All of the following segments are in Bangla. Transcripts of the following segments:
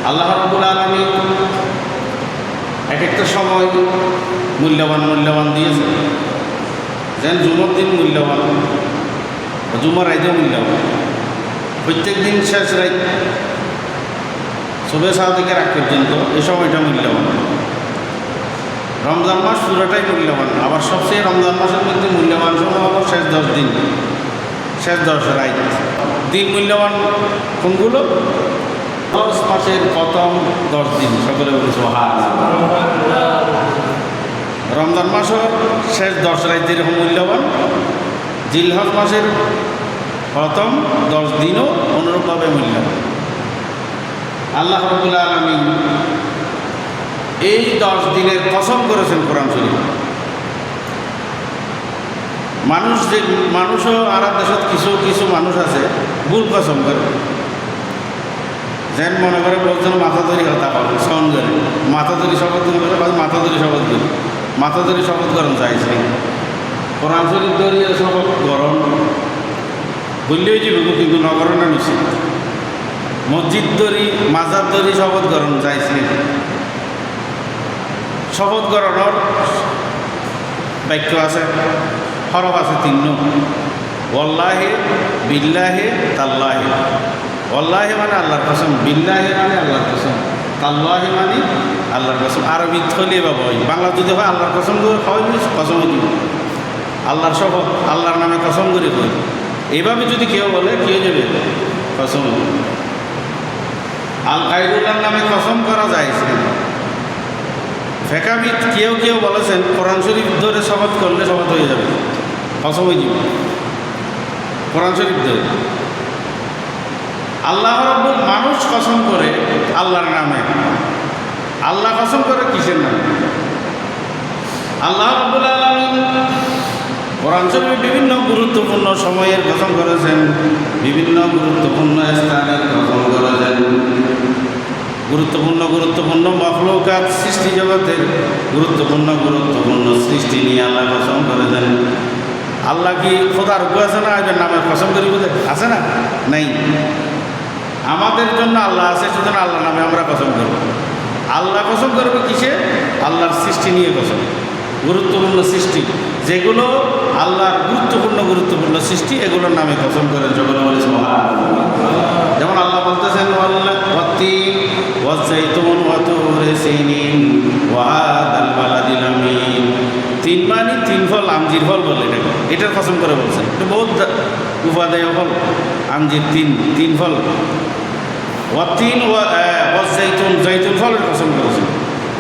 আল্লাহ রাব্বুল আলামিন এক একটা সময় মূল্যবান দিয়েছে। যেন জুমার দিন মূল্যবান, জুমার রাইতেও মূল্যবান। প্রত্যেক দিন শেষ রাত সবে সাত থেকে রাত পর্যন্ত এই সময়টা মূল্যবান। রমজান মাস পুরোটাই মূল্যবান। আবার সবচেয়ে রমজান মাসের মধ্যে মূল্যবান সময় হলো শেষ 10 দিন, শেষ 10 রাত। দিন মূল্যবান কোনগুলো? 10 মাসের প্রথম 10 দিন। সকলে বলি সুবহানাল্লাহ। রমজান মাসের শেষ 10 রাত যেরকম মূল্যবান, জিলহজ মাসের প্রথম 10 দিনও অনুরূপভাবে মূল্যবান। আল্লাহ রাব্বুল আলামিন এই 10 দিনের কসম করেছেন কোরআন শরীফে। মানুষও আর দেশত কিছু মানুষ আছে ভুল কসম করে। যেন মনে করে বলছেন মাথা ধরি হতা পাবো সন করে মাথা ধরি শপথ করে, মাথা ধরি শপথ করি, মাথা ধরি শপথ গরম চাইছে। কোরআন শরীফ ধরিয়ে শপথ গরম বললেই যে লোক কিন্তু নগর না নিশ্চিত। মসজিদ ধরি মাজার ধরি শপথ গরম চাইছে। শপথ গরণর বাক্য আছে, হরফ আছে 3। ওয়াল্লাহি বিল্লাহি তাল্লাহি। ওয়াল্লাহি মানে আল্লাহর কসম, বিল্লাহি মানে আল্লাহর কসম, তাল্লাহি মানে আল্লাহর কসম। আরবি থলে বা বই, বাংলা যদি হয় আল্লাহর কসম করে খাওয়াই কসম দিব। আল্লাহর শপথ, আল্লাহর নামে কসম করে কই। এইভাবে যদি কেউ বলে কি হয়ে যাবে? কসম। আল গায়রুল্লাহর নামে কসম করা যায়। ফেকাবিদ কেউ বলেছেন কোরআন শরীফ ধরে শপথ করলে শপথ হয়ে যাবে, কসম হয়ে যাবে। কোরআন শরীফ ধরে আল্লাহ রাব্বুল মানুষ কসম করে আল্লাহর নামে। আল্লাহ কসম করে কিসের নামে? আল্লাহ রাব্বুল আলামিন কোরআন শরীফে বিভিন্ন গুরুত্বপূর্ণ সময়ের কসম করেছেন, বিভিন্ন গুরুত্বপূর্ণ স্থানের কসম করেছেন। গুরুত্বপূর্ণ মখলুকাত সৃষ্টি জগতের গুরুত্বপূর্ণ সৃষ্টি নিয়ে আল্লাহ কসম করেছেন। আল্লাহ কি খোদার রূপ আছে না? এদের নামে কসম করি বলে আছে না? নাই। আমাদের জন্য আল্লাহ আছে, সেজন্য আল্লাহ নামে আমরা কসম করব। আল্লাহ কসম করবে কিসে? আল্লাহর সৃষ্টি নিয়ে কসম। গুরুত্বপূর্ণ সৃষ্টি যেগুলো আল্লাহর গুরুত্বপূর্ণ সৃষ্টি, এগুলোর নামে কসম করেন। সকলে বলে সুবহানাল্লাহ। যেমন আল্লাহ বলতেছেন ওয়াত্তিন ওয়াজ্জাইতুন ওয়া তুরি সিনিন ওয়া হাদাল বালাদিল আমিন। 3 মানে 3 ফল, আমজির ফল বলে এটাকে। এটার কসম করে বলছেন। এটা বহুত উপাদেয় ফল। আমজির 3 ফল। ওয়াত্তিন ওয়াজ্জাইতুন, জাইতুন ফলের কসম করেছেন।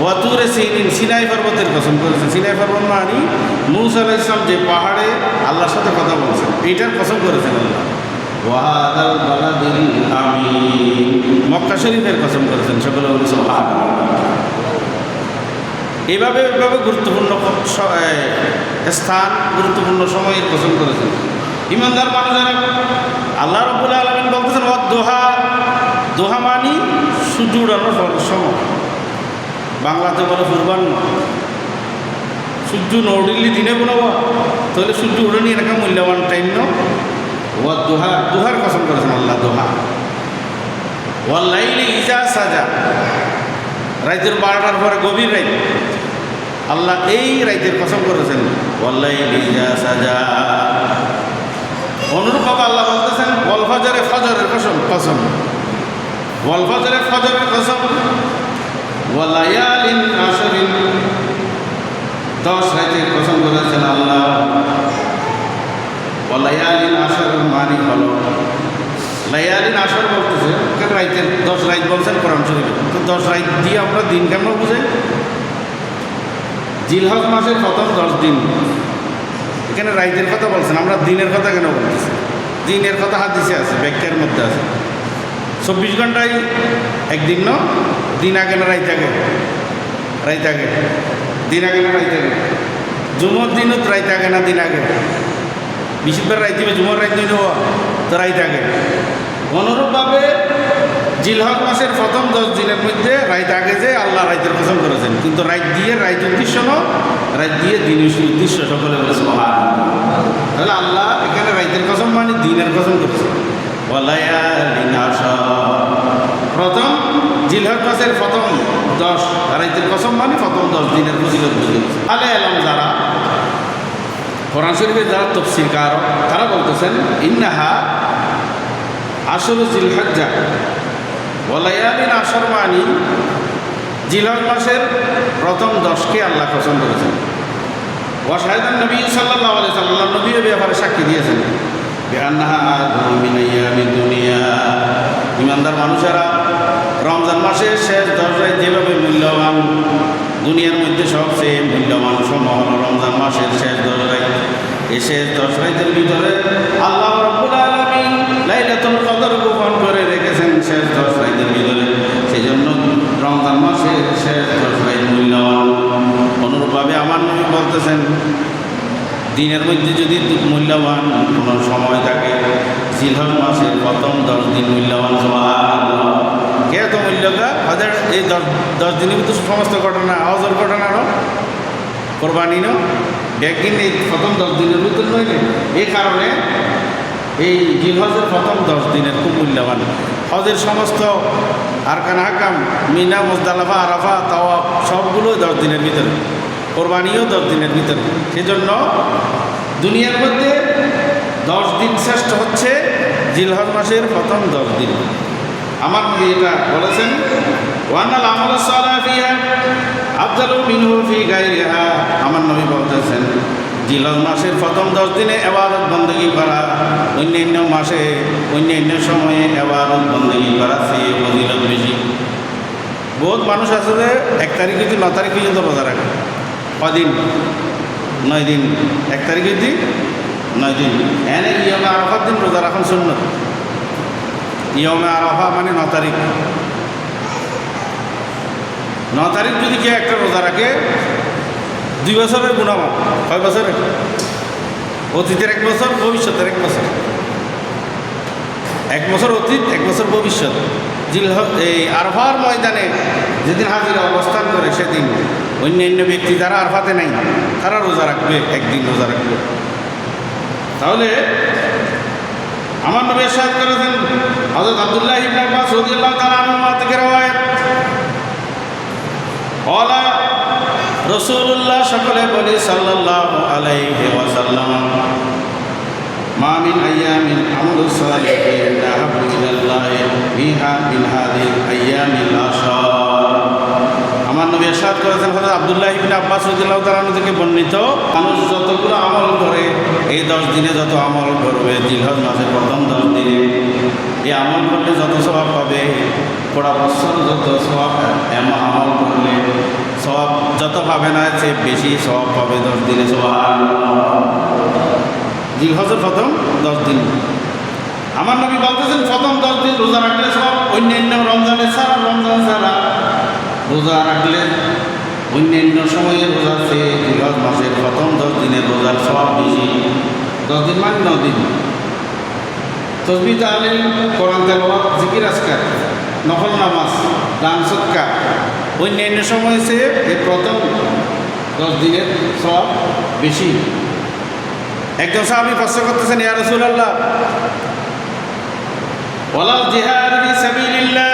ওয়া তুরি সিনিন, সিনাই পর্বতের কসম করেছেন। সিনাই পর্বত মানে মূসা আলাইহিস সালাম যে পাহাড়ে আল্লাহর সাথে কথা বলছেন, এইটার কসম করেছেন আল্লাহ। ওয়া হাদাল বালাদিল আমিন, মক্কা শরীফের কসম করেছেন। সকলে বলি সুবহানাল্লাহ। এইভাবে গুরুত্বপূর্ণ স্থান, গুরুত্বপূর্ণ সময়ের কসম করেছেন। ইমানদার মানুষেরা আল্লাহ রাব্বুল আলামিন বলতেছেন ওয়াদ-দুহা। দোহা মানি সূর্য উড়ানোর সময়, বাংলাতে বলে পূর্বাহ্ন। সূর্য নড়িলি দিনে বানাবো, তাহলে সূর্য উড়ানি এরকম মূল্যবান টাইম ন। ওয়াদ-দুহা, দুহার কসম করেছেন আল্লাহ। দোহা। ওয়াল-লাইলি ইজা সাজা, রাতের 12টার পরে গভীর রাত, আল্লাহ এই রাতের কসম করেছেন। ওয়াল-লাইলি ইজা সাজা। অনুরূপভাবে আল্লাহ বলতেছেন ওয়াল ফাজরে, ফজরের কসম। ওয়াল ফাজরে, ফজরের কসম। ওয়ালায়ালিন আশরিন, 10 রাতের কসম করেছেন আল্লাহ। ওয়ালায়ালিন আশর মানে হলো লায়ালিন আশর বলতেছে রাতের 10 রাত বলছেন কোরআন শরীফে। তো 10 রাত দিয়ে আমরা দিন কেমন বুঝে? জিলহজ মাসের প্রথম 10 দিন, এখানে রাতের কথা বলছেন, আমরা দিনের কথা কেন বলতেছি? দিনের কথা হাদিসে আছে, ব্যাখ্যার মধ্যে আছে। 24 ঘন্টায় একদিন ন, দিন আগে না রাত আগে? রাত আগে। দিন আগে না রাত আগে? জুমার দিনও রাত আগে না দিন আগে? বিশুদ্ধের রাত দিবে, জুমার রাত দিবে তো রাত আগে। অনুরূপভাবে জিলহজ মাসের প্রথম 10 দিনের মধ্যে রাত আগে যে আল্লাহ রাতের কসম করেছেন, কিন্তু রাত দিয়ে রাত উদ্দেশ্য ন, রাত দিয়ে দিন উদ্দেশ্য। সকলে বলে সুবহানাল্লাহ। তাহলে আল্লাহ এখানে রাতের কসম মানে দিনের কসম করেছে। ওয়ালায়ালিন আশর, প্রথম জিলহজ মাসের প্রথম 10 রাইতের কসম মানে প্রথম 10 দিনের ফজিলত বুঝে আলে আলম যারা কোরআন শরীফের যারা তফসিরকার তারা বলতেছেন ইন্নাহা আশরু জিলহজ্জা ওয়া লায়ালিন আশর মানি জিলহজ মাসের প্রথম 10কে আল্লাহ পছন্দ করেছেন। ওয়া শাহিদান নবী সাল্লাল্লাহু আলাইহি সাল্লাম নবীর ব্যাপারে সাক্ষী দিয়েছেন বিআন্নাহা আযমু মিন আইয়ামিদ দুনিয়া। ইমানদার মানুষেরা রমজান মাসের শেষ 10 রাত যেভাবে মূল্যবান, দুনিয়ার মধ্যে সবচেয়ে মূল্যবান সময় হলো রমজান মাসের শেষ 10 রাত। এই শেষ 10 রাতের ভিতরে আল্লাহ রাব্বুল আলামিন লাইলাতুল কদর গোপন করে রেখেছেন শেষ 10 রাতের ভিতরে। সেই জন্য রমজান মাসের শেষ 10 রাত মূল্যবান। অনুরূপভাবে আমার নবী বলতেছেন দিনের মধ্যে যদি মূল্যবান কোনো সময় থাকে জিলহজ মাসের প্রথম 10 দিন মূল্যবান। সুবহানাল্লাহ, কে এত মূল্যকা ওদের এই 10 দিনের ভিতরে সমস্ত ঘটনা হজর ঘটনারও কোরবানি নো একদিন এই প্রথম 10 দিনের ভিতরে নইলে এই কারণে এই জিলহজের প্রথম 10 দিনের খুব মূল্যবান। হজের সমস্ত আরকান হাকাম মিনা মুজদালিফা আরাফা তাওয়াফ সবগুলো 10 দিনের ভিতরে, কোরবানিও 10 দিনের ভিতরে। সেজন্য দুনিয়ার মধ্যে 10 দিন শ্রেষ্ঠ হচ্ছে জিলহজ মাসের প্রথম 10 দিন। আমার নবী এটা বলেছেন ওয়ানাল আমালুস সালিহু ফিহা আফদালু মিনহু ফি গায়রিহা। আমার নবী বলতেছেন জিলহজ মাসের প্রথম 10 দিনে ইবাদত বندگی করা অন্যান্য মাসে অন্যান্য সময়ে ইবাদত বندگی করা চেয়ে ফজিলত বেশি। বহুত মানুষ আছে যে 1 তারিখ থেকে 9 তারিখ পর্যন্ত রোজা রাখে, কদিন 9 দিন, 1 তারিখ থেকে 9 দিন। এনে ইয়মে আরাফার দিন রোজা রাখুন সুন্নত। ইয়মে আরাফা মানে 9 তারিখ। 9 তারিখ যদি কেউ একটা রোজা রাখে 2 বছরের গুণামাপ। কয় বছরে? অতীতের 1 বছর, ভবিষ্যতের 1 বছর। 1 বছর অতীত, 1 বছর ভবিষ্যৎ। এই আরফার ময়দানে যেদিন হাজিরা অবস্থান করে সেদিন অন্যান্য ব্যক্তি যারা আরফাতে নাই তারা রোজা রাখবে, একদিন রোজা রাখবে। তাহলে আমার নবী ইরশাদ করেছেন হযরত আব্দুল্লাহ ইবনে আব্বাস রাদিয়াল্লাহু তাআলা আনহু থেকে রওয়ায়াত ওয়ালা রাসূলুল্লাহ সকলে বলি সাল্লাল্লাহু আলাইহি ওয়াসাল্লাম মা মিন আইয়ামিন আমালুস সালিহিন আহাব্বু ইলাল্লাহি ফিহা মিন হাযিহিল আইয়ামিল আশর। আমার নবী ইরশাদ করেছেন হযরত আব্দুল্লাহ ইবনে আব্বাস রাদিয়াল্লাহু তাআলা আনহু থেকে বর্ণিত মানুষ যতগুলো আমল করে এই 10 দিনে যত আমল করবে জিলহজ মাসের প্রথম 10 দিনে এই আমল করলে যত সওয়াব পাবে, পুরা বছর যত সওয়াব আমল করলে সওয়াব যত পাবে না চেয়ে বেশি সওয়াব পাবে 10 দিনে। সুবহানাল্লাহ, জিলহজের প্রথম 10 দিন। আমার নবী বলতেছেন প্রথম 10 দিন রোজা রাখলে সব অন্যান্য রমজান ছাড়া রোজা রাখলে অন্যান্য সময়ে রোজা চেয়ে জিলহজ মাসের প্রথম 10 দিনের রোজার সওয়াব বেশি। 10 দিন মানে 9 দিন। তাসবিহ তাহলিল, কোরআন তেলাওয়াত, জিকির আজকার, নফল নামাজ, দান সদকা অন্যান্য সময় চেয়ে এই প্রথম 10 দিনের সওয়াব বেশি। একজন সাহাবী প্রশ্ন করতেছেন ইয়া রাসূলুল্লাহ ওয়ালাল জিহাদ ফি সাবিলিল্লাহ,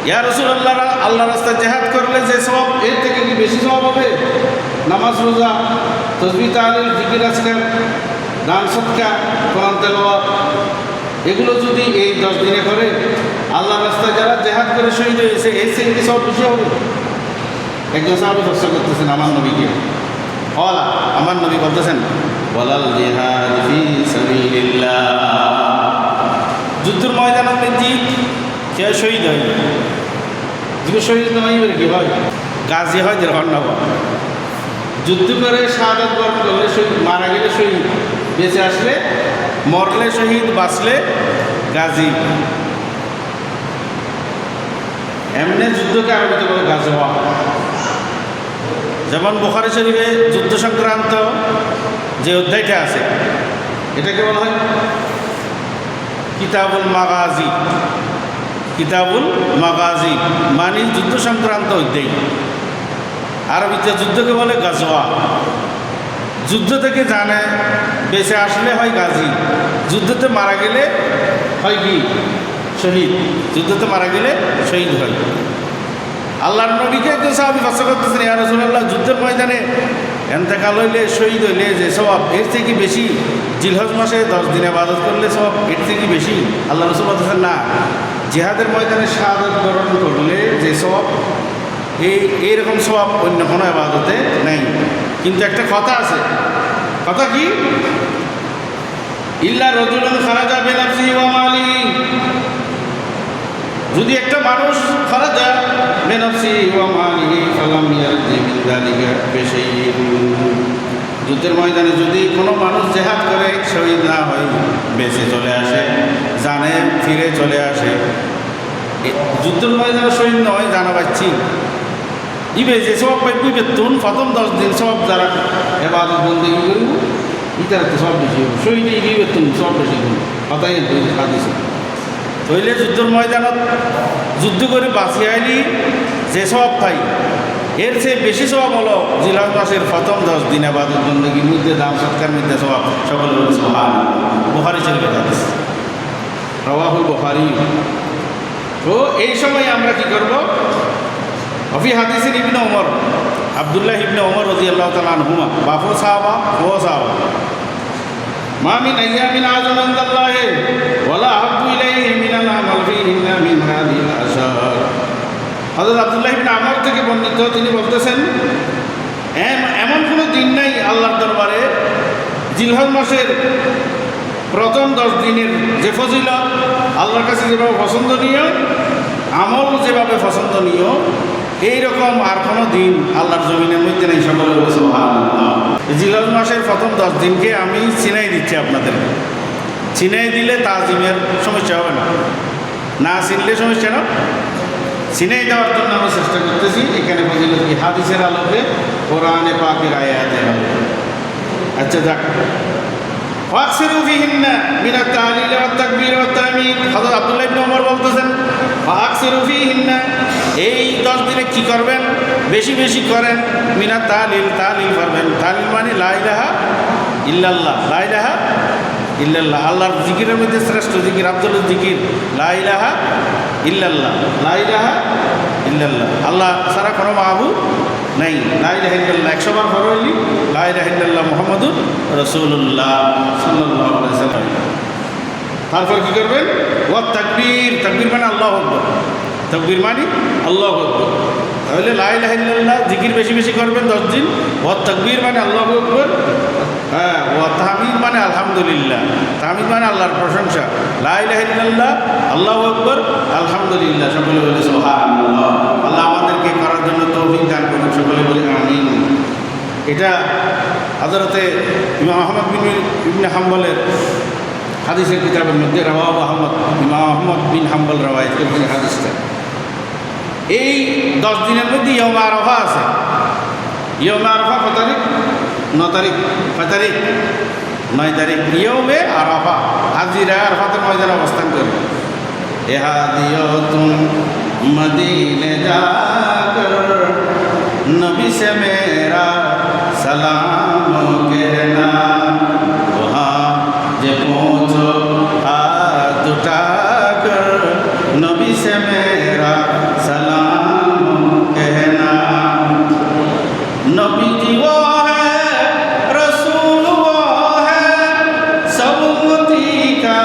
ইয়া রাসূলুল্লাহ আল্লাহর রাস্তায় জিহাদ করলে যে সওয়াব এর থেকে কি বেশি সওয়াব হবে? নামাজ, রোজা, তাসবিহ তাহলিল, জিকির আজকার, দান সদকা, কোরআন তেলাওয়াত এগুলো যদি এই 10 দিনে করে আল্লাহর রাস্তায় যারা জিহাদ করে শহীদ হয়েছে এর থেকে কি সওয়াব বেশি হবে? একজন সাহাবী প্রশ্ন করতেছেন আমার নবীকে। ওয়ালা আমার নবী বলতেছেন ওয়ালাল জিহাদ ফি সাবিলিল্লাহ, যুদ্ধের ময়দানে যদি কেউ শহীদ হয়, যদি শহীদ নয় কি হয়? গাজী হয়, যেরকম না যুদ্ধ করে শাহাদাত বরণ করলে শহীদ, মারা গেলে শহীদ, বেঁচে আসলে মরলে শহীদ, বাঁচলে গাজী। এমনি যুদ্ধকে আরবিতে বলে গাজওয়া। যেমন বুখারী শরীফে যুদ্ধ সংক্রান্ত যে অধ্যায়টা আছে এটাকে বলা হয় কিতাবুল মাগাজি। কিতাবুল মাগাজি মানে যুদ্ধ সংক্রান্ত অধ্যায়। আরবিতে যুদ্ধকে বলে গাজওয়া। যুদ্ধ থেকে জানে বেঁচে আসলে হয় গাজী, যুদ্ধতে মারা গেলে হয় কি শহীদ, যুদ্ধতে মারা গেলে শহীদ হয়। আল্লাহর নবীকে একজন সাহাবী প্রশ্ন করতেছেন, ইয়া রাসূলুল্লাহ, যুদ্ধের ময়দানে এন্তেকাল হইলে, শহীদ হইলে যে সওয়াব, এর থেকে বেশি জিলহজ মাসে 10 দিন ইবাদত করলে সওয়াব এর থেকে বেশি? আল্লাহ রাসূল বলতেছেন, না, জিহাদের ময়দানে শাহাদাত বরণ করলে যে সওয়াব, এইরকম সওয়াব অন্য কোনো ইবাদতে নেই। কিন্তু একটা কথা আছে, কথা কি? ইল্লা রাজুলুন খারাজা বিনাফসিহি ওয়া মালিহি, যদি একটা মানুষ খারাজা বিনাফসিহি ওয়া মালিহি ফালাম ইয়ারজি মিন যালিকা বিশাইইন, যুদ্ধের ময়দানে যদি কোনো মানুষ জেহাদ করে শহীদ না হয়, বেঁচে চলে আসে, জানে ফিরে চলে আসে, যুদ্ধের ময়দানে শহীদ নয়, জানা পাচ্ছি ইবে যে সব পাইবি বেতন প্রথম 10 দিন সব যারা ইবাদত বন্দেগি করব ইতার তো সব বেশি হবে, শহীদ ইবি বেতন সব বেশি করব। কথাই হাদিস হইলে যুদ্ধের ময়দানত যুদ্ধ করে বাঁচিয়ে আইলি যে সব পাই, এর চেয়ে বেশি সব হলো জিলহজ মাসের প্রথম 10 দিন ইবাদত বন্দেগির মধ্যে, দান সৎকার মধ্যে সব সকলের সুবহানাল্লাহ। বুখারী শরীফের হাদিস, রাওয়াহুল বুখারী। তো এই সময় আমরা কি করব? অফি হাদিসের ইবনে ওমর, আব্দুল্লাহ ইবনে ওমর রাদিয়াল্লাহু তাআলা আনহুমা, বাপু সাহাবা ও সাহাবা, মা মিন আইয়ামিন আযম ইনদাল্লাহি ওয়ালা আহাব্বু ইলাইহি মিনাল আমাল ফীহিন্না মিন হাযিহিল আশার। হযরত আব্দুল্লাহ ইবনে আমর থেকে বর্ণিত, তিনি বলতেছেন, এমন কোনো দিন নাই আল্লাহর দরবারে জিলহজ মাসের প্রথম 10 দিনের যে ফজিলত আল্লাহর কাছে যেভাবে পছন্দনীয়, আমল যেভাবে পছন্দনীয়, এইরকম আর কোনো দিন আল্লাহর জমিনের মধ্যে নেই। সকলের সুবহানাল্লাহ। জিলহজ মাসের প্রথম 10 দিনকে আমি চিনাই দিচ্ছি আপনাদেরকে। চিনাই দিলে তাজিমের সমস্যা হবে না, না চিনলে সমস্যা না। চিনাই দেওয়ার জন্য আমি চেষ্টা করতেছি। এখানে ফজিলত কি? হাদিসের আলোকে, কোরআনে পাকের আয়াতের আলোকে। আচ্ছা, যাক, ওয়াকসিরু ফীহিন্না মিনাত তাহলিল ওয়াত তাকবীর ওয়াত তাহমিদ। হযরত আব্দুল্লাহ ইবনে ওমর বলতেছেন, ওয়াকসিরু ফীহিন্না, এই 10 দিনে কি করবেন? বেশি বেশি করেন মিনাত তাহলিল, তাহলিল করবেন। তাহলিল মানে লা ইলাহা ইল্লাল্লাহ, লা ইলাহা ইল্লাল্লাহ। আল্লাহর জিকিরের মধ্যে শ্রেষ্ঠ জিকির আফদলুল জিকির লা ইলাহা ইল্লাল্লাহ, লা ইলাহা ইল্লাল্লাহ। আল্লাহ ছাড়া কোনো মাহবুদ নাই। লা ইলাহা ইল্লাল্লাহ 100 বার পড়লি, লা ইলাহা ইল্লাল্লাহ মুহাম্মাদুর রাসূলুল্লাহ সাল্লাল্লাহু আলাইহি ওয়াসাল্লাম। তারপর কি করবেন? ওয়াত তাকবীর, তাকবীর মানে আল্লাহু আকবার, তাকবীর মানে আল্লাহু আকবার। তাহলে লা ইলাহা ইল্লাল্লাহ জিকির বেশি বেশি করবেন 10 দিন। ওয়াত তাকবীর মানে আল্লাহু আকবার, হ্যাঁ। ওয়াত তাহমিদ মানে আলহামদুলিল্লাহ, তাহমিদ মানে আল্লাহর প্রশংসা। লা ইলাহা ইল্লাল্লাহ, আল্লাহু আকবার, আলহামদুলিল্লাহ। সকলে বলে সুবহানাল্লাহ। আল্লাহ আমাদেরকে করার জন্য তৌফিক দান করুন। সকলে বলে আমিন। এটা হযরতে ইমাম আহমদ ইবনে হাম্বলের হাদিসের কিতাবের মধ্যে রাওয়াহু আহমদ, ইমাম আহমদ বিন হাম্বল রাওয়ায়াত করেছেন হাদিসটা। এই 10 দিনের মধ্যে ইয়মে আরাফা আছে। ইয়মে আরাফা কত তারিখ? 9 তারিখ। কয় তারিখ? 9 তারিখ। ইয়মে আরাফা, হাজিরা আরাফাতের ময়দানে অবস্থান করবে। এহাদিয়তুম মদিনে যাকর নবী সে মেরা সালাম कहना, वहाँ जे पहुँचो हाथ उठाकर नबी से मेरा सलाम कहना। नबी जी वो है, रसूल वो है, सब उम्मती का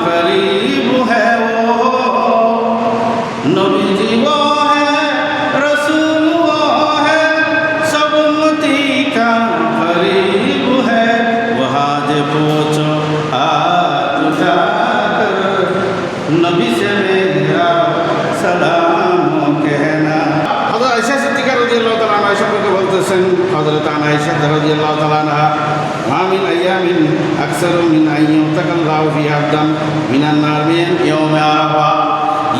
करीब है वो। नबी जी वो है, रसूल वो है, सब उम्मती का करीब है। वहाँ जे पहुँचो हाथ उठाकर नबी से मेरा सलाम कहना। हज़रत आयशा सिद्दीक़ा রাদিয়াল্লাহু তাআলা আনহা সম্পর্কে বলতেছেন, হযরত আয়েশা রাদিয়াল্লাহু তাআলা আনহা, মা মিন আইয়ামিন আকসারু মিন আইয়ুতাকাল্লাহু ফি আবদান মিনান নার মিন ইয়াউমে আরাফা।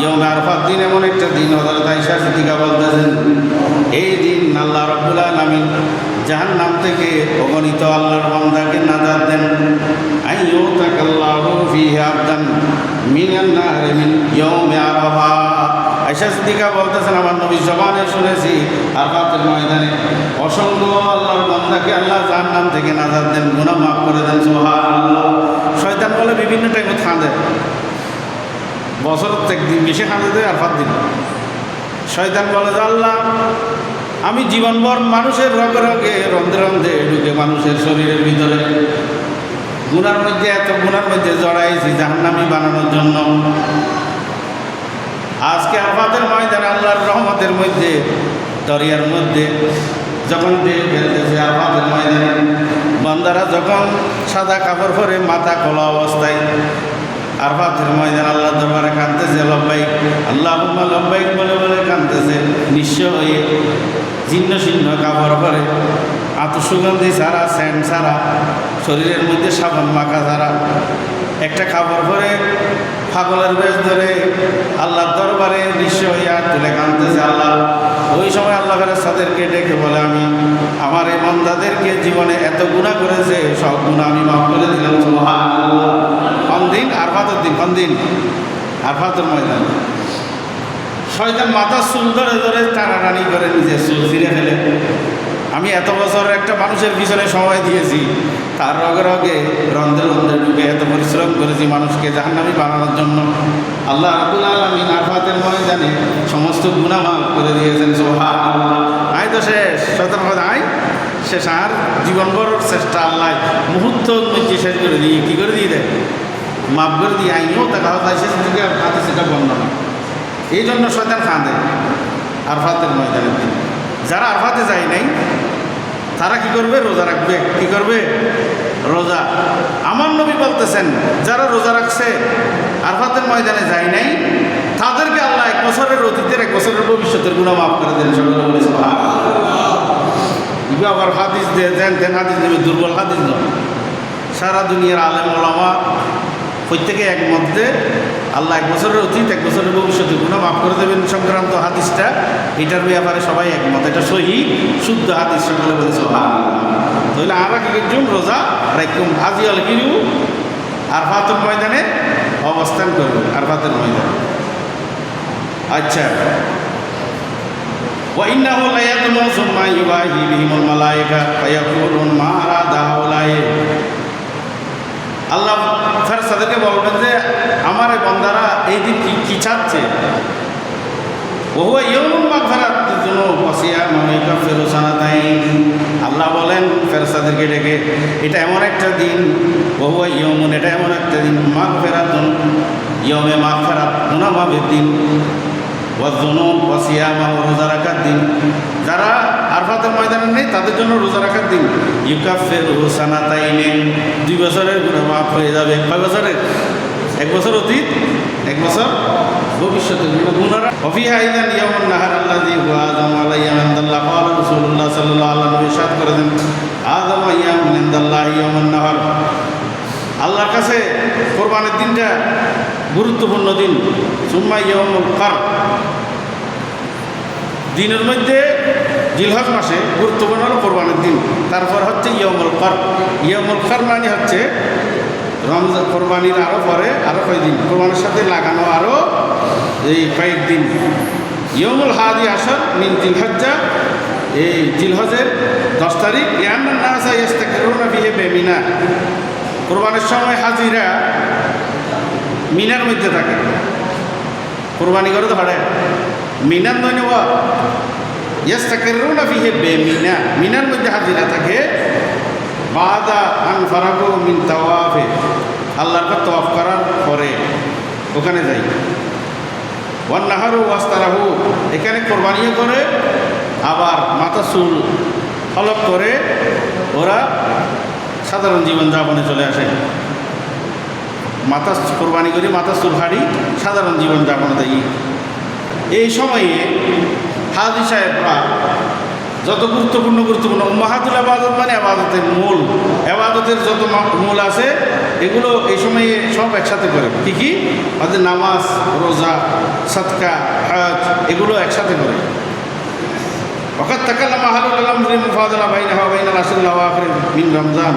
ইয়াউমে আরাফার দিন এমন একটা দিন, হযরত আয়েশা সিদ্দীকা বলতেছেন, এই দিন আল্লাহ রাব্বুল আলামিন জাহান্নাম থেকে অগণিত আল্লাহর বান্দাকে নাজাত দেন। আইয়ুতাকাল্লাহু ফি আবদান মিনান নার মিন ইয়াউমে আরাফা। আয়েশা সিদ্দীকা বলতেছেন, আমার নবী জবানে শুনেছি আরাফাতের ময়দানে অসংখ্য আল্লাহর বান্দাকে আল্লাহ জাহান্নাম থেকে নাজাত দেন, গুনাহ মাফ করে দেন। সুবহানাল্লাহ। শয়তান বলে বিভিন্ন টাইমে খাঁদে, বছরত একদিন বেশি খাঁদে দেয় আর 5 দিন। শয়তান বলে যে আল্লাহ আমি জীবনভর মানুষের রগে রগে রন্ধে রন্ধে ঢুকে মানুষের শরীরের ভিতরে গুনার মধ্যে এত গুনার মধ্যে জড়াইছি জাহান্নামী বানানোর জন্য। আজকে আরফাতের ময়দানে আল্লাহর রহমতের মধ্যে দরিয়ার মধ্যে যখন দিয়ে ফেলতেছে আরফাতের ময়দানে বান্দারা যখন সাদা কাপড় পরে মাথা খোলা অবস্থায় আরফাতের ময়দান আল্লাহ দরবারে কাঁদতেছে লব্বাইক আল্লাহুম্মা লব্বাইক বলে বলে কাঁদতেছে নিঃস্ব হয়ে জীর্ণ শীর্ণ কাপড় পরে আত্মসুগন্ধি ছাড়া স্যান্ড ছাড়া শরীরের মধ্যে সাবান মাখা ছাড়া একটা কাপড় পরে পাগলের বেশ ধরে আল্লাহর দরবারে নিঃস্ব হইয়া তুলে কাঁদতেছে আল্লাহ। ওই সময় আল্লাহ ফেরেশতাদেরকে ডেকে বলে আমি আমার এই বান্দাদেরকে জীবনে এত গুনাহ করেছে সব গুনাহ আমি মাফ করে দিলাম। সুবহানাল্লাহ। কোন দিন? আরফাতের দিন। কোন দিন? আরফাতের ময়দান। শয়তান মাথার চুল ধরে ধরে টানাটানি করে নিজের চুল ছিঁড়ে ফেলে। আমি এত বছর একটা মানুষের পিছনে সময় দিয়েছি, তার রগে রগে রন্ধে রন্ধে ঢুকে এত পরিশ্রম করেছি মানুষকে জাহান্নামী বানানোর জন্য। আল্লাহ রাব্বুল আলামিন আরফাতের ময়দানে সমস্ত গুনাহ মাফ করে দিয়েছেন। সুবহানাল্লাহ। আয় তো শেষ। শয়তান বলে আয় শেষ, আর জীবনভর চেষ্টা আল্লাহ মুহূর্ত মধ্যে শেষ করে দিয়ে কী করে দিয়ে দেয়? মাফ করে দিয়ে আইও তাকে শেষ থেকে হাতে সেটা বন্ধ না। এই জন্য শয়তান কাঁদে আরফাতের ময়দানের দিন। যারা আরফাতে যায় নাই তারা কি করবে? রোজা রাখবে। কি করবে? রোজা। আমার নবী বলতেছেন যারা রোজা রাখছে আরফাতের ময়দানে যায় নাই তাদেরকে আল্লাহ 1 বছরের অতীতের 1 বছরের ভবিষ্যতের গুনাহ মাফ করে দেন। সকলে বলে সুবহানাল্লাহ। আবার হাদিস দেন হাদিস দেবে, দুর্বল হাদিস নয়। সারা দুনিয়ার আলেম ওলামা প্রত্যেকে একমধ্যে আল্লাহ 1 বছরের অতীত 1 বছরের ভবিষ্যতের গুনাহ মাফ করে দেবেন সংক্রান্ত হাদিসটা, এটার ব্যাপারে সবাই একমত। এটা সহি শুদ্ধ হাদিস। সকলে বলে সুবহানাল্লাহ। তাহলে আমরা কি করছি? রোজা রাখুন। আজি আল গিরু আরফাতের ময়দানে অবস্থান করবে। আরফাতের ময়দানে। আচ্ছা, ওয়া ইন্নাহু লায়াদমু সুম্মা ইউবাহি বিহিমুল মালায়েকা ফায়াকুলুন মা আরাদা হাউলাই। আল্লাহ ফেরেশতাদেরকে বলবেন যে আমার এই বান্দারা এই দিন কি চাচ্ছে? ওহুয়া ইয়াউমুল মাগফিরাতির যুনুব ওয়া সিয়ামুন ইউকাফিরু সানাতাইন। আল্লাহ বলেন ফেরেশতাদেরকে ডেকে এটা এমন একটা দিন, ওহুয়া ইয়াউমুন এটা এমন একটা দিন, মাগফিরাতুন ইয়াউমে মাগফিরাত গুনাহ মাফের দিন, ওয়া যুনুব ওয়া সিয়ামুন রোজা রাখার দিন। যারা আরফাতের ময়দানে নেই তাদের জন্য রোজা রাখার দিন। ইউকাফিরু সানাতাইনে 2 বছরের গুনাহ মাফ হয়ে যাবে। কয় বছরের? 1 বছর অতীত 1 বছর ভবিষ্যতের গুনাহরা। ওফিহা ইযান ইয়াউমুন নাহার আল্লাযী হুয়া আযম আলাইয়া ইনদাল্লাহ। ক্বালা রাসূলুল্লাহ সাল্লাল্লাহু আলাইহি ওয়াসাল্লাম ইরশাদ করেছেন আযম ইয়াউমুন ইনদাল্লাহি ইয়াউমুন নাহার। আল্লাহর কাছে কোরবানির দিনটা গুরুত্বপূর্ণ দিন। সুম্মা ইয়াউমুল কার, দিনের মধ্যে জিলহজ মাসে গুরুত্বপূর্ণ হলো কোরবানির দিন। তারপর হচ্ছে ইয়াউমুল কার। ইয়াউমুল কার মানে হচ্ছে রমজান কোরবানির আরও পরে আরও কয়েকদিন, কোরবানির সাথে লাগানো আরও এই কয়েকদিন। ইয়াউমুল হাদি আশর মিন জিলহজ্জা, এই জিলহজের 10 তারিখ। ইয়ান্নান নাসা ইস্তাকিরুনা ফিহি বিমিনা, কোরবানির সময় হাজিরা মিনার মধ্যে থাকে। কোরবানি করে তো হাড়ে মিনার নয় নেওয়া ইস্তাকিরুনা ফিহি বিমিনা, মিনার মধ্যে হাজিরা থাকে। বাদা আন ফারাগু মিন তাওয়াফে, আল্লাহর কাছে তাওয়াফ করার পরে ওখানে যাই। ওয়ান নাহারু ওয়াস্তারাহু, এখানে কোরবানিও করে আবার মাথা চুল হলক করে ওরা সাধারণ জীবনযাপনে চলে আসে। মাথা কোরবানি করে মাথা চুল হাড়ি সাধারণ জীবনযাপনে দেয়। এই সময়ে হাজি সাহেবরা যত গুরুত্বপূর্ণ উম্মাহাতুল আবাদত মানে আবাদতের মূল, আবাদতের যত মূল আছে এগুলো এই সময়ে সব একসাথে করে। কি কি? আমাদের নামাজ, রোজা, সাদকা, হজ এগুলো একসাথে করে। ওয়াকাদ তাকাল্লামা আহলুল আমরি মুফাদালা বাইনাহা ওয়া বাইনাল আশরিল আওয়াখির মিন রমজান।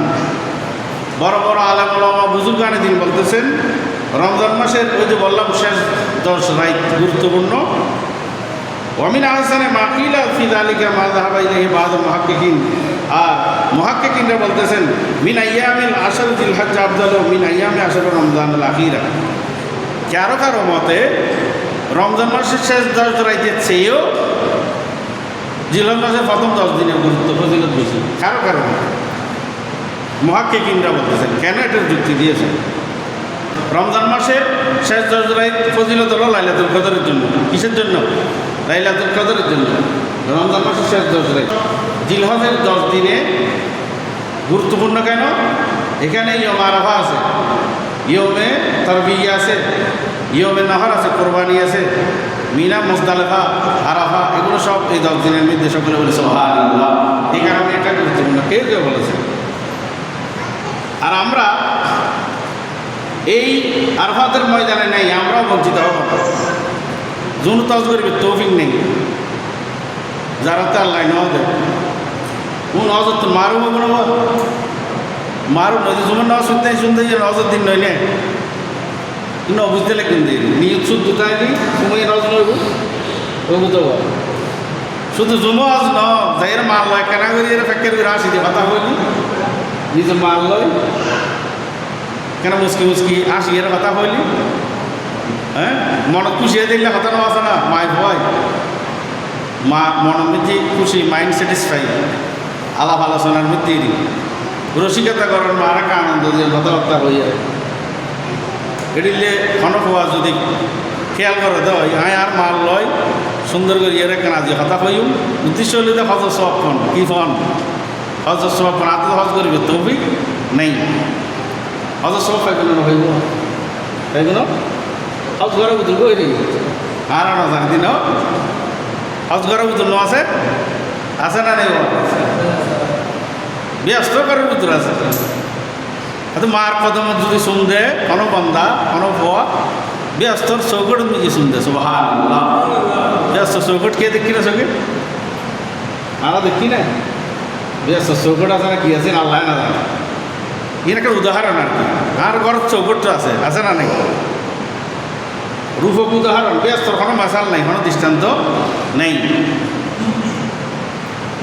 বড় বড় আলেম ওলামা বুজুর্গানে দিন বলতেছেন রমজান মাসের ওই যে বললাম শেষ 10 রাত গুরুত্বপূর্ণ। ওয়ামিন আহসানে মাকিলা ফি যালিকা মা যাহাবা ইলাইহি বা'দুল মুহাক্কিকিন, আর মুহাক্কিকিনরা বলতেছেন মিন আইয়ামিল আশর জিলহজ্জা আফদালু মিন আইয়ামি আশর রমজানুল আখিরা। কারো কারো মতে রমজান মাসের শেষ 10 রাইতের চেয়েও জিলহজ মাসের প্রথম 10 দিনের গুরুত্ব ফজিলত বেশি। কারো কারো মুহাক্কিকিনরা বলতেছেন, কেন এটার যুক্তি দিয়েছেন? রমজান মাসের শেষ 10 রাত ফজিলত হলো লাইলাতুল কদরের জন্য। কিসের জন্য? লাইলাতুল কদরের জন্য। রমজান মাসের শেষ 10 রাত, জিলহজের 10 দিনে গুরুত্বপূর্ণ কেন? এখানে ইয়ম আরাফা আছে, ইয়মে তারবিয়া আছে, ইয়মে নাহার আছে, কোরবানি আছে, মিনা, মুজদালিফা, আরাফা, এগুলো সব এই 10 দিনের মধ্যে সকলে বলে সুবহানাল্লাহ। এই কারণে এটা গুরুত্বপূর্ণ, কেউ কেউ বলেছে। আর আমরা এই আরফাতের ময়দানে নেই, আমরাও বঞ্চিত হব। জুন তজ করবে তৌফিক নেই, যারা তো আল্লাহ নজর কোন নজর তো মারু মারু নদী জুমন নজ শুনতে শুনতে নজর দিন নই নে কিন্তু বুঝতে লাগবেন দিন নিয়ত শুদ্ধ তাই নি সময় নজ নইব ওইব তো শুধু জুমো আজ ন যাইয়ের মাল লয় কেনা করি এর ফ্যাক্টরি করে আসি দিয়ে কথা হইনি নিজে মাল লয় কেন মুসকি মুসকি আসি এর কথা হইলি। হ্যাঁ, মনত খুশিয়ে দিলে কথা নেওয়া আছে না, মায় ভয় মা মনের মধ্যে খুশি, মাইন্ড স্যাটিসফাই, আলাপ আলোচনার মধ্যে রসিকতা করার মা আর একটা আনন্দ দিয়ে কথাবার্তা হয়ে যায়। এটিলে খনক হওয়া যদি খেয়াল করে দেয় আয় আর মাল লয় সুন্দর করে এর কেনা দিয়ে হতা হইম উদ্দেশ্য হলে তো হজ সব ফোন কি ফোন হজ সব ফোন আত হজ করবে তবে নেই হজ সব পাইগুলো হইব তাইগুলো হজ ঘরে বুঝল কই আর না জানি দিন হজ ঘরে বুঝল আছে আছে না নেই ব্যস্ত করার ভিতরে আছে। মার কদম যদি শুনবে কোনো বন্দা কোনো ভুয়া ব্যস্তর চৌকট নিজে শুনতে সুবহানাল্লাহ। ব্যস্ত চৌকট কে দেখি না চোখে আমরা দেখি না, ব্যস্ত চৌকট আছে না কি আছে আল্লাহ না জানে। এর একটা উদাহরণ আর কি, আর ঘরের চৌকটটা আছে না নেই রূপক উদাহরণ। ব্যস্তর কোনো মাসাল নেই, কোনো দৃষ্টান্ত নেই।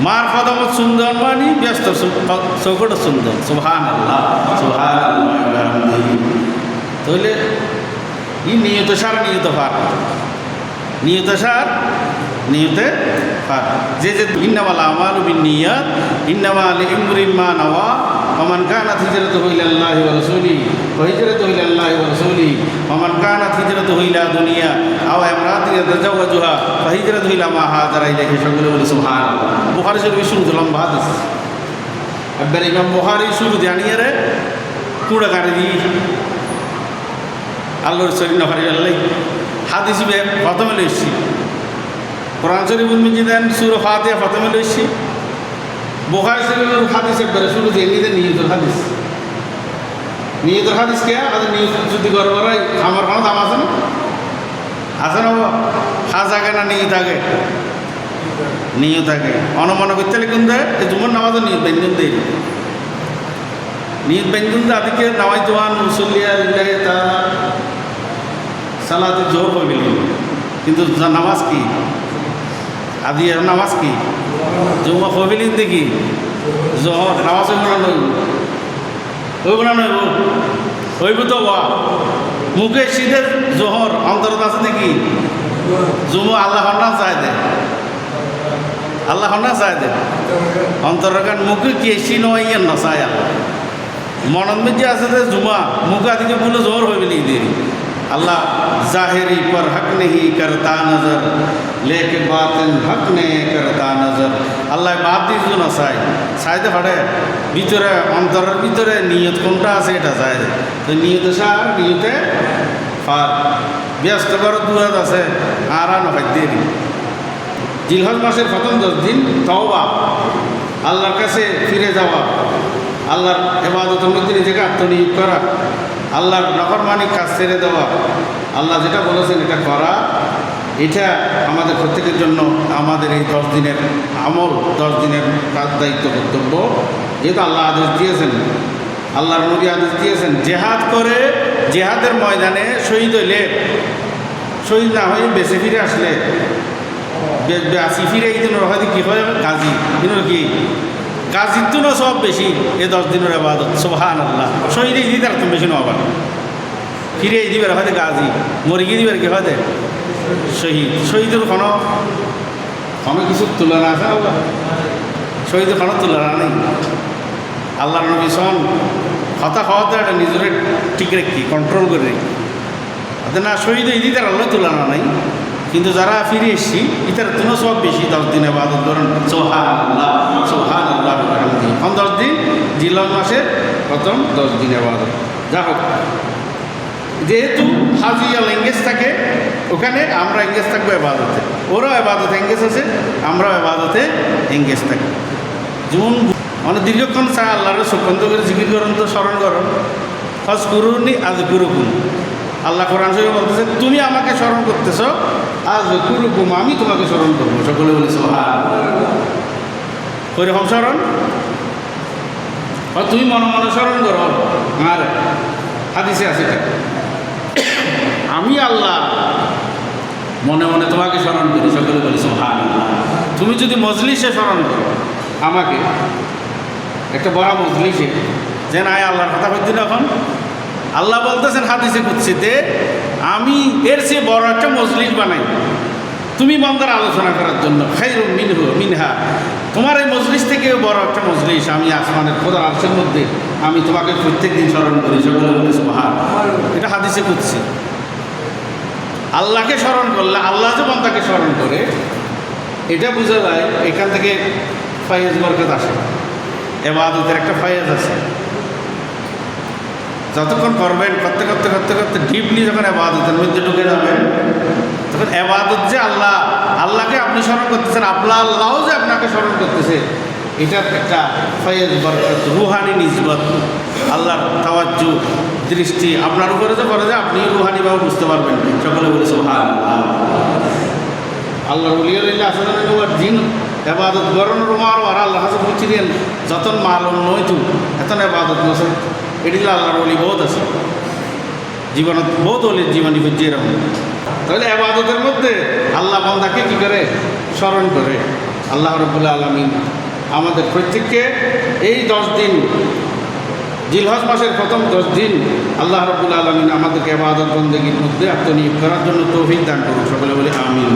মার কদমত সুন্দর মানি ব্যস্ত চৌকট সুন্দর সুবহানাল্লাহ সুবহানাল্লাহ। তাহলে ই নিয়ত সার নিয়ত ফার নিয়ত সার নিয়তে ফার যে ইন্নামাল আমালু বিন্নিয়াত ইন্নামা লিইমরিন মা নাওয়া ওমান কানাত হিজরাতুহু ইলাল্লাহি ওয়া রাসূলিহি ওয়া হিজরাতুহু ইলাল্লাহি ওয়া রাসূলিহি ওমান কানাত হিজরাতুহু ইলা দুনিয়া আও ইমরাতিন ইয়াতাজাওয়াজুহা ফা হিজরাতুহু ইলা মা হাজারা ইলাইহি। সকলে বলে সুবহানাল্লাহ। বুখারী শরীফ শুরু লম্বা হাদিস, একবার ইমাম বুখারী শুরু জানিয়ে রে কুড়া গাড়ি দি আল্লাহর শরীর নফারি আল্লাহ হাদিস প্রথমে লইছি কোরআন শরীফ উন্মিজি দেন সূরা ফাতিহা প্রথমে লইছি। বুখারী শরীফের হাদিস একবারে শুরু দিয়ে নিজের নিয়তের হাদিস কে আমাদের নিয়ত যদি গড়বড়াই আমার কোনো দাম আছে না? আছে না? খাজ আগে না নিয়ত আগে? নিয়ত আগে। অনুমান করতে লিখুন দেয় এই জুমার নামাজও নিয়ত ব্যঞ্জন দেয়, নিয়ত ব্যঞ্জন দেয় আদিকে নামাজ জোয়ান মুসল্লিয়া ইল্লাহি তাআলা সালাতে জোর হয়ে গেল। কিন্তু নামাজ কি আদি নামাজ কি জুমা হবিলিন দেখি জোহর নামাজ হইব না নইব হইব না নইব হইব তো বা মুখে শীতের জোহর অন্তরত আছে দেখি জুমা আল্লাহ হন্না চায় দে আল্লাহ হন্না চায় দে অন্তরের কারণ মুখে কি এসি নয় না চায় আল্লাহ মনের মধ্যে আছে যে জুমা মুখে আদিকে বলে জোহর হইবে লিখে দিয়ে अल्लाह ज़ाहिरी पर हक नहीं करता नज़र लेके बातिन हक ने करता नज़र। আল্লাহ বাদ দিয়ে জন্য চাইতে পারে ভিতরে অন্তরের ভিতরে নিয়ত কোনটা আছে এটা চাই। তো নিয়তে সার নিয়তে ফার ব্যস্ত করার দুয়াত আছে আর নফাই দিয়ে দিন। জিলহজ মাসের প্রথম 10 দিন তওবা, আল্লাহর কাছে ফিরে যাওয়া, আল্লাহর ইবাদতের মধ্যে নিজেকে আত্মনিয়োগ করা, আল্লাহর নাফরমানি কাজ ছেড়ে দেওয়া, আল্লাহ যেটা বলেছেন এটা করা, এটা আমাদের প্রত্যেকের জন্য আমাদের এই 10 দিনের আমল 10 দিনের কাজ দায়িত্ব কর্তব্য। যেহেতু আল্লাহ আদেশ দিয়েছেন, আল্লাহর নবী আদেশ দিয়েছেন জেহাদ করে জেহাদের ময়দানে শহীদ হইলে শহীদ না হয়ে বেঁচে ফিরে আসলে আসি ফিরে এই দিনের হয়তো কী হয় গাজী দিনের কি গাজীর জন্য সব বেশি এই 10 দিনের আবাদত সুবহানাল্লাহ। শহীদ এই দিন আর তুমি বেশি নেওয়া ফিরে দিবার হয়তো গাজী, মরে গিয়ে দিবার কি হয়তো শহীদ। শহীদের কোনো কোনো কিছু তুলনা আছে না? শহীদের কোনো তুলনা নেই। আল্লাহ নবী সন হতা হওয়াতে একটা নিজের ঠিক রেখি, কন্ট্রোল করে রেখি। অর্থাৎ না শহীদ ঈদের আল্লাহ তুলনা নাই, কিন্তু যারা ফিরে এসছি ইতার তুলো সব বেশি 10 দিনে বাদত ধরেন সোহান আল্লাহ সোহান আল্লাহ 10 দিন জিলহজ মাসের প্রথম 10 দিনে বাদত। যা হোক, যেহেতু হাজিয়াল এঙ্গেজ থাকে ওখানে, আমরা এঙ্গেজ থাকবো এবাদতে। ওরাও এবাদতে এঙ্গেজ আছে, আমরাও এবাদতে এঙ্গেজ থাকবো। যেমন অনেক দীর্ঘক্ষণ চায় আল্লাহর সুগন্ধ করে জিকির করুন, তো স্মরণ করুন। হজ করুনি আজ গুরুকুম, আল্লাহ কোরআন শরীফে বলতেছে তুমি আমাকে স্মরণ করতেছ, আজ গুরুকুম আমি তোমাকে স্মরণ করবো। সকলে বলি সুবহানাল্লাহ। ওইরকম স্মরণ তুমি মনে মনে স্মরণ করো। আর হাদিসে আছে আমি আল্লাহ মনে মনে তোমাকে স্মরণ করি। সকলে বলি সুবহানাল্লাহ। তুমি যদি মজলিসে স্মরণ করো আমাকে, একটা বড় মজলিসে, যে না আল্লাহর কথা বলছি না, এখন আল্লাহ বলতেছেন হাদিসে কুদসিতে আমি এর চেয়ে বড় একটা মজলিস বানাই তুমি বান্দার আলোচনা করার জন্য। খায়রুম মিনহা, তোমার এই মজলিস থেকে বড় একটা মজলিস আমি আসমানের খোদার আরশের মধ্যে আমি তোমাকে প্রত্যেক দিন স্মরণ করি। সকলে বলে সুবহানাল্লাহ। এটা হাদিসে কুদসি। আল্লাহকে স্মরণ করলে আল্লাহ যে বান্দাকে স্মরণ করে, এটা বোঝা যায় এখান থেকে ফায়েজ বরকত আসে। ইবাদতের একটা ফায়েজ আছে, যতক্ষণ করবেন করতে করতে করতে করতে ডিপলি যখন ইবাদতের মধ্যে ঢুকে যাবেন, তখন ইবাদত যে আল্লাহকে আপনি স্মরণ করতেছেন, আল্লাহও যে আপনাকে স্মরণ করতেছে, এটার একটা ফয়েজ বরকত, রুহানি নিসবত, আল্লাহর তাওয়াজ্জু দৃষ্টি আপনার উপরে যে করে, যে আপনি রুহানিভাবে বুঝতে পারবেন। সকলে বলে সুবহানাল্লাহ। আল্লাহর ওলিয়া রইলে আসলে দিন ইবাদত গরণ রুমার আর আল্লাহ হাসে বুঝি দেন যতন মালুম নয়তু এতন ইবাদত নসে। এটি আল্লাহর ওলি বহুত আছে, জীবনত বহুত অলির জীবনী হচ্ছে এরকম। তাহলে ইবাদতের মধ্যে আল্লাহ বান্দাকে কী করে স্মরণ করে। আল্লাহ রাব্বুল আলামিন আমাদের প্রত্যেককে এই 10 দিন, জিলহজ মাসের প্রথম 10 দিন আল্লাহ রাব্বুল আলামিন আমাদেরকে ইবাদত বন্দেগীর মধ্যে আত্মনিয়োগ করার জন্য তৌফিক দান করুন। সকলে বলে আমিন।